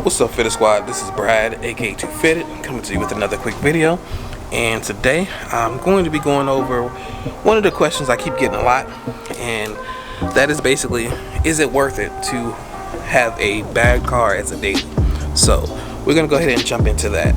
What's up, Fitted Squad? This is Brad, aka 2 Fitted, coming to you with another quick video. And today I'm going to be going over one of the questions I keep getting a lot, and that is basically, is it worth it to have a bad car as a daily? So we're gonna go ahead and jump into that.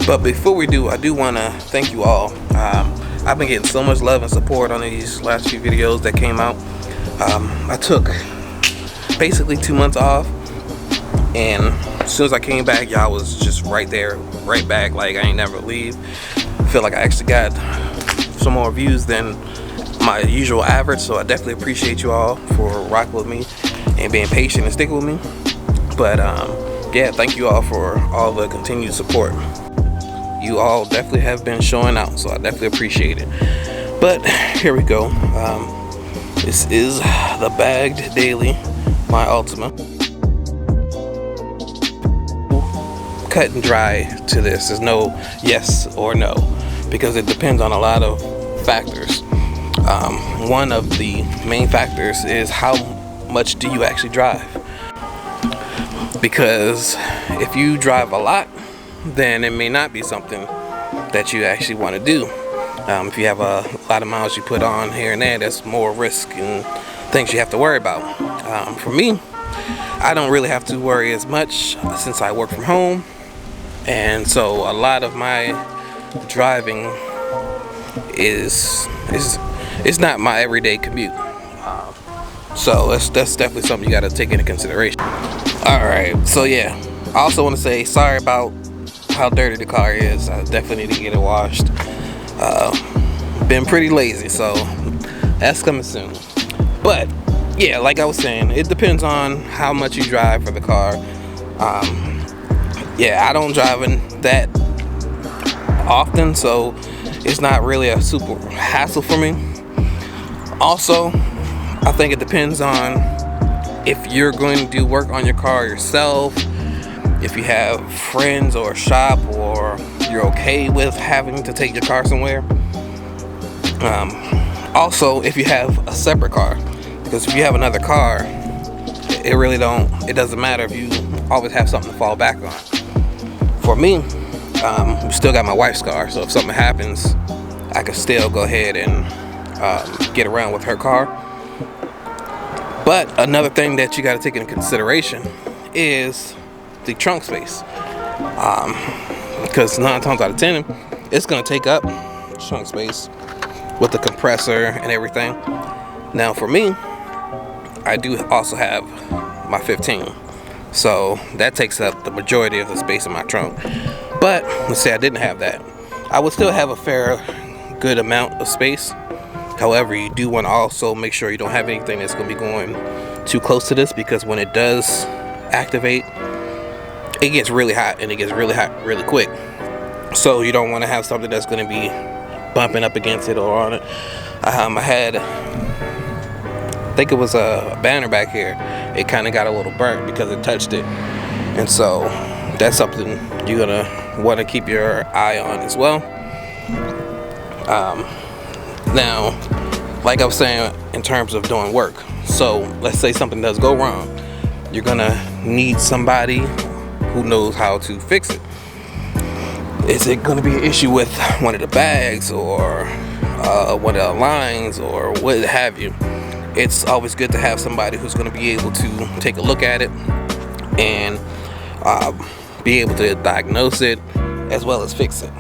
But before we do, I do want to thank you all. I've been getting so much love and support on these last few videos that came out. I took basically 2 months off, and as soon as I came back, y'all was just right there, right back, like I ain't never leave. I feel like I actually got some more views than my usual average, so I definitely appreciate you all for rocking with me and being patient and sticking with me. But yeah, thank you all for all the continued support. You all definitely have been showing out, so I definitely appreciate it. But here we go. This is the bagged daily, my ultimate. Cut and dry to this. There's no yes or no, because it depends on a lot of factors. One of the main factors is how much do you actually drive, because if you drive a lot, then it may not be something that you actually want to do. If you have a lot of miles you put on here and there, that's more risk and things you have to worry about. For me, I don't really have to worry as much since I work from home, and so a lot of my driving is not my everyday commute. So that's definitely something you got to take into consideration. Alright, so yeah, I also want to say sorry about how dirty the car is. I definitely need to get it washed. Been pretty lazy, so that's coming soon. But yeah, like I was saying, it depends on how much you drive for the car. Yeah, I don't drive in that often, so it's not really a super hassle for me. Also, I think it depends on if you're going to do work on your car yourself, if you have friends or shop, or you're okay with having to take your car somewhere. Also, if you have a separate car, because if you have another car, it doesn't matter if you always have something to fall back on. For me, still got my wife's car, so if something happens, I can still go ahead and get around with her car. But another thing that you got to take into consideration is the trunk space, because 9 times out of 10 it's going to take up trunk space with the compressor and everything. Now for me, I do also have my 15, so that takes up the majority of the space in my trunk. But let's say I didn't have that, I would still have a fair good amount of space. However, you do want to also make sure you don't have anything that's going to be going too close to this, because when it does activate, it gets really hot, and it gets really hot really quick. So you don't want to have something that's going to be bumping up against it or on it. I think it was a banner back here. It kind of got a little burnt because it touched it, and so that's something you're gonna want to keep your eye on as well. Now, like I was saying, in terms of doing work, so let's say something does go wrong, you're gonna need somebody who knows how to fix it. Is it going to be an issue with one of the bags or one of the lines or what have you? It's always good to have somebody who's going to be able to take a look at it and be able to diagnose it as well as fix it.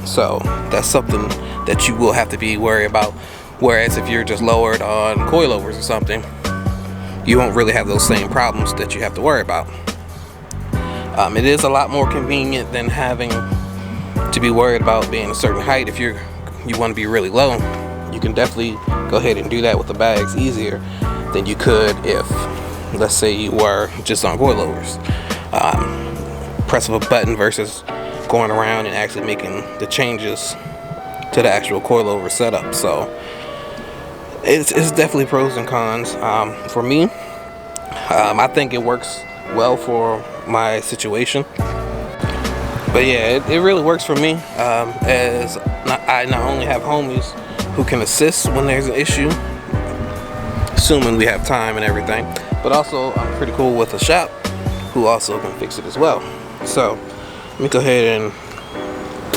So that's something that you will have to be worried about. Whereas if you're just lowered on coilovers or something, you won't really have those same problems that you have to worry about. It is a lot more convenient than having to be worried about being a certain height. If you want to be really low, you can definitely go ahead and do that with the bags easier than you could if, let's say, you were just on coilovers. Press of a button versus going around and actually making the changes to the actual coilover setup. So it's definitely pros and cons. For me, I think it works well for my situation. But yeah, it really works for me, as I not only have homies who can assist when there's an issue, assuming we have time and everything, but also I'm pretty cool with a shop who also can fix it as well. So let me go ahead and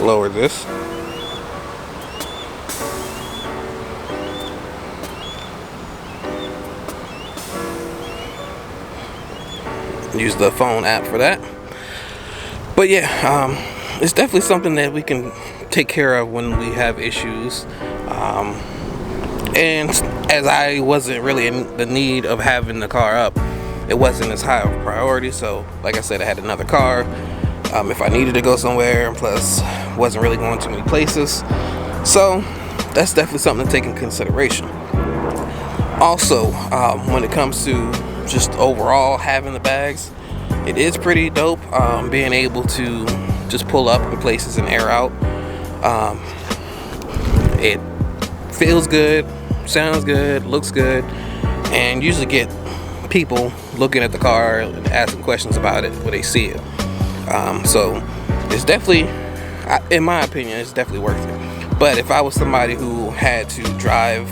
lower this. Use the phone app for that. But yeah, it's definitely something that we can take care of when we have issues. And as I wasn't really in the need of having the car up, it wasn't as high of a priority. So like I said, I had another car if I needed to go somewhere, and plus wasn't really going to many places. So that's definitely something to take in consideration. Also, when it comes to just overall having the bags, it is pretty dope, being able to just pull up in places and air out. It feels good, sounds good, looks good, and usually get people looking at the car and asking questions about it when they see it. So it's definitely, in my opinion, it's definitely worth it. But if I was somebody who had to drive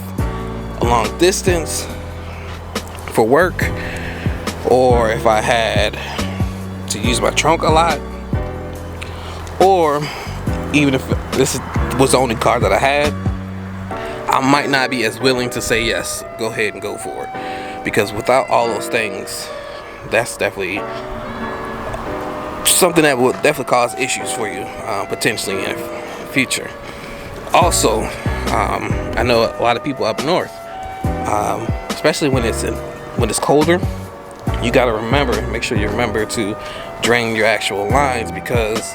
a long distance for work, or if I had to use my trunk a lot, or even if this was the only car that I had, I might not be as willing to say yes, go ahead and go for it. Because without all those things, that's definitely something that will definitely cause issues for you, potentially in the future. Also, I know a lot of people up north, especially when it's colder, you got to make sure you remember to drain your actual lines, because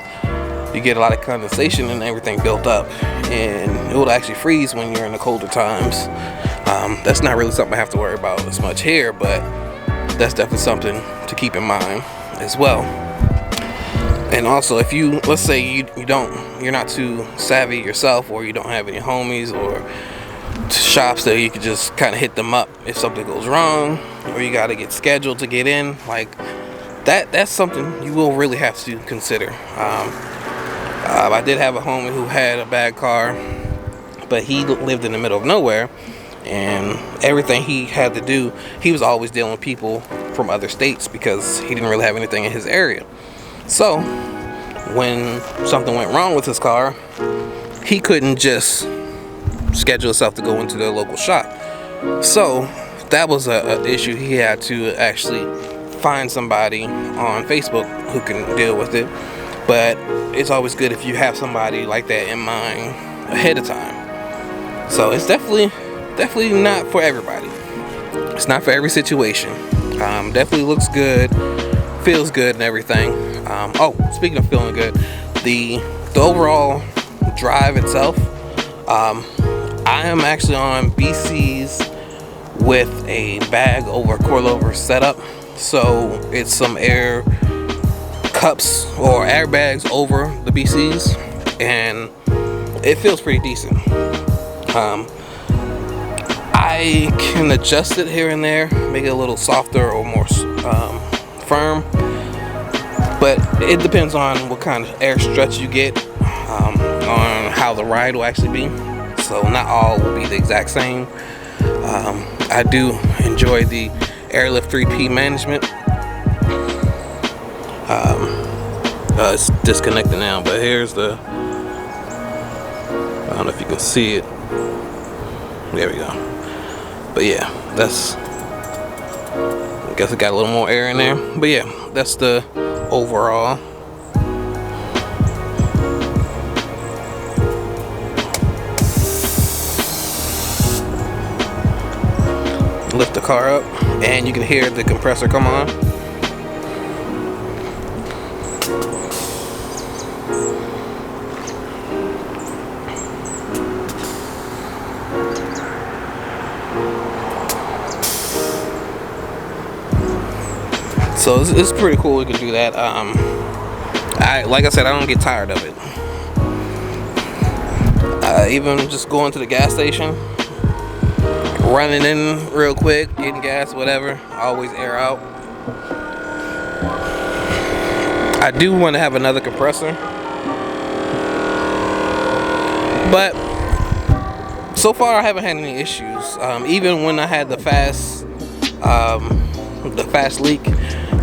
you get a lot of condensation and everything built up, and it will actually freeze when you're in the colder times. That's not really something I have to worry about as much here, but that's definitely something to keep in mind as well. And also, if you, let's say you're not too savvy yourself, or you don't have any homies or shops that you could just kind of hit them up if something goes wrong, or you got to get scheduled to get in, like that's something you will really have to consider. I did have a homie who had a bad car, but he lived in the middle of nowhere, and everything he had to do, he was always dealing with people from other states because he didn't really have anything in his area. So when something went wrong with his car, he couldn't just schedule himself to go into the local shop. So that was an issue. He had to actually find somebody on Facebook who can deal with it. But it's always good if you have somebody like that in mind ahead of time. So it's definitely not for everybody. It's not for every situation. Definitely looks good, feels good, and everything. Oh, speaking of feeling good, the overall drive itself, I am actually on BC's with a bag over coilover setup. So it's some air cups or airbags over the BC's, and it feels pretty decent. I can adjust it here and there, make it a little softer or more firm, but it depends on what kind of air stretch you get, on how the ride will actually be. So not all will be the exact same. I do enjoy the Airlift 3P management. It's disconnected now, but here's the, I don't know if you can see it. There we go. But yeah, that's, I guess it got a little more air in there. But yeah, that's the overall. Lift the car up, and you can hear the compressor come on. So it's pretty cool we can do that. Like I said, I don't get tired of it. Even just going to the gas station, running in real quick, getting gas, whatever, always air out. I do want to have another compressor, but so far I haven't had any issues. Even when I had the fast leak,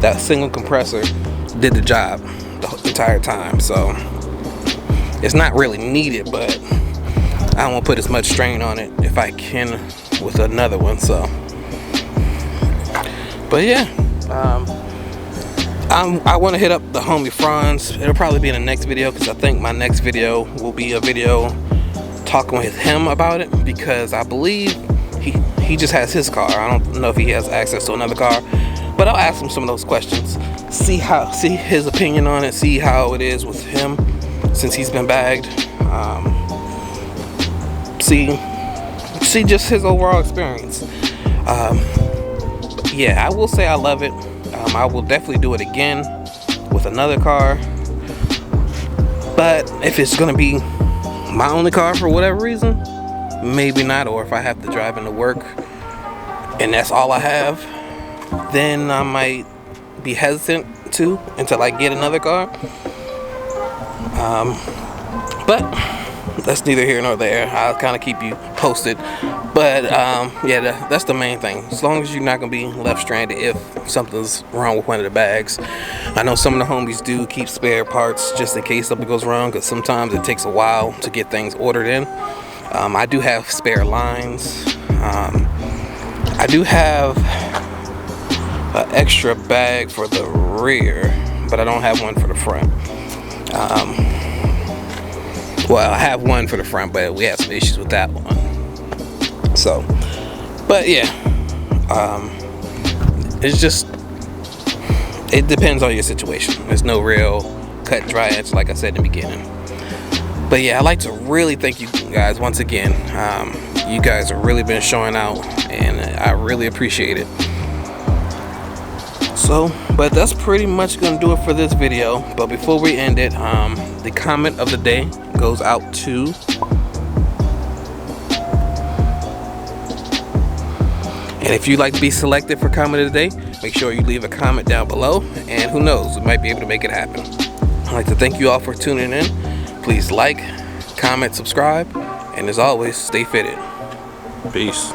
that single compressor did the job the entire time. So it's not really needed, but I won't put as much strain on it if I can with another one. So, but yeah, I want to hit up the homie Franz. It'll probably be in the next video, because I think my next video will be a video talking with him about it, because I believe he just has his car. I don't know if he has access to another car, but I'll ask him some of those questions, see his opinion on it, see how it is with him since he's been bagged. See just his overall experience. Yeah, I will say I love it. I will definitely do it again with another car, but if it's gonna be my only car for whatever reason, maybe not. Or if I have to drive into work and that's all I have, then I might be hesitant to until I get another car. But that's neither here nor there. I'll kind of keep you posted. But yeah, that's the main thing. As long as you're not gonna be left stranded if something's wrong with one of the bags. I know some of the homies do keep spare parts just in case something goes wrong, because sometimes it takes a while to get things ordered in. I do have spare lines. I do have an extra bag for the rear, but I don't have one for the front. Well, I have one for the front, but we had some issues with that one. So, but yeah, it's just, it depends on your situation. There's no real cut and dry answer, like I said in the beginning. But yeah, I'd like to really thank you guys once again. You guys have really been showing out, and I really appreciate it. So, but that's pretty much gonna do it for this video. But before we end it, the comment of the day goes out to and if you'd like to be selected for comment of the day, make sure you leave a comment down below, and who knows, we might be able to make it happen. I'd like to thank you all for tuning in. Please like, comment, subscribe, and as always, stay fitted. Peace.